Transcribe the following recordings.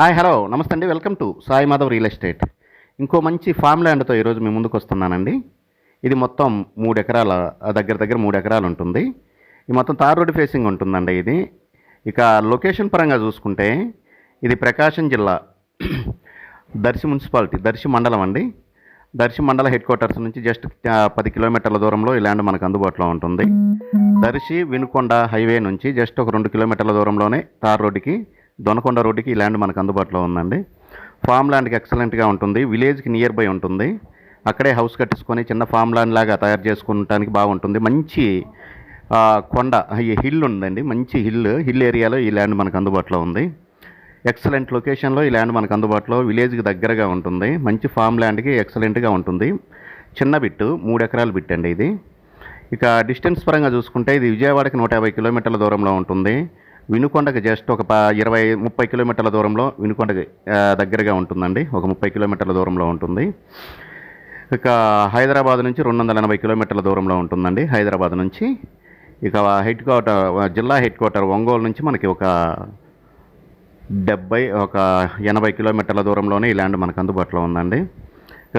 Hi hello నమస్తే అండి. Welcome to Sai Madhav real estate. ఇంకో మంచి ఫామ్ ల్యాండ్తో ఈరోజు మీ ముందుకు వస్తున్నానండి. ఇది మొత్తం 3 ఎకరాల దగ్గర 3 ఎకరాలు ఉంటుంది. ఇది మొత్తం తార్ రోడ్డు ఫేసింగ్ ఉంటుందండి. ఇది ఇక లొకేషన్ పరంగా చూసుకుంటే ఇది ప్రకాశం జిల్లా దర్శి మున్సిపాలిటీ, దర్శి మండలం అండి. దర్శి మండల హెడ్ క్వార్టర్స్ నుంచి జస్ట్ 10 కిలోమీటర్ల దూరంలో ఈ ల్యాండ్ మనకు అందుబాటులో ఉంటుంది. దర్శి వినుకొండ హైవే నుంచి జస్ట్ ఒక 2 కిలోమీటర్ల దూరంలోనే తార్ రోడ్డుకి, దొనకొండ రోడ్డుకి ఈ ల్యాండ్ మనకు అందుబాటులో ఉందండి. ఫామ్ ల్యాండ్కి ఎక్సలెంట్గా ఉంటుంది. విలేజ్కి నియర్ బై ఉంటుంది. అక్కడే హౌస్ కట్టించుకొని చిన్న ఫామ్ ల్యాండ్ లాగా తయారు చేసుకుంటానికి బాగుంటుంది. మంచి కొండ హిల్ ఉందండి. మంచి హిల్ ఏరియాలో ఈ ల్యాండ్ మనకు అందుబాటులో ఉంది. ఎక్సలెంట్ లొకేషన్లో ఈ ల్యాండ్ మనకు అందుబాటులో, విలేజ్కి దగ్గరగా ఉంటుంది. మంచి ఫామ్ ల్యాండ్కి ఎక్సలెంట్గా ఉంటుంది. చిన్న బిట్టు 3 ఎకరాల బిట్ అండి ఇది. ఇక డిస్టెన్స్ పరంగా చూసుకుంటే ఇది విజయవాడకి 150 కిలోమీటర్ల దూరంలో ఉంటుంది. వినుకొండకి జస్ట్ ఒక 20-30 కిలోమీటర్ల దూరంలో వినుకొండకి దగ్గరగా ఉంటుందండి. ఒక 30 కిలోమీటర్ల దూరంలో ఉంటుంది. ఇక హైదరాబాద్ నుంచి 280 కిలోమీటర్ల దూరంలో ఉంటుందండి. హైదరాబాద్ నుంచి ఇక జిల్లా హెడ్ క్వార్టర్ ఒంగోలు నుంచి మనకి ఒక 80 కిలోమీటర్ల దూరంలోనే ఈ ల్యాండ్ మనకు అందుబాటులో ఉందండి.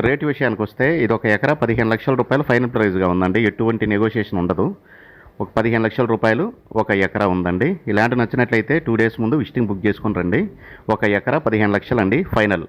రేటు విషయానికి వస్తే ఇది ఒక ఎకరా 15 లక్షల రూపాయలు ఫైనల్ ప్రైస్గా ఉందండి. ఎటువంటి నెగోషియేషన్ ఉండదు. ఒక 15 లక్షల రూపాయలు ఒక ఎకరా ఉందండి. ఈ ల్యాండ్ నచ్చినట్లయితే 2 డేస్ ముందు విజిటింగ్ బుక్ చేసుకుని రండి. ఒక ఎకరా 15 లక్షలు అండి ఫైనల్.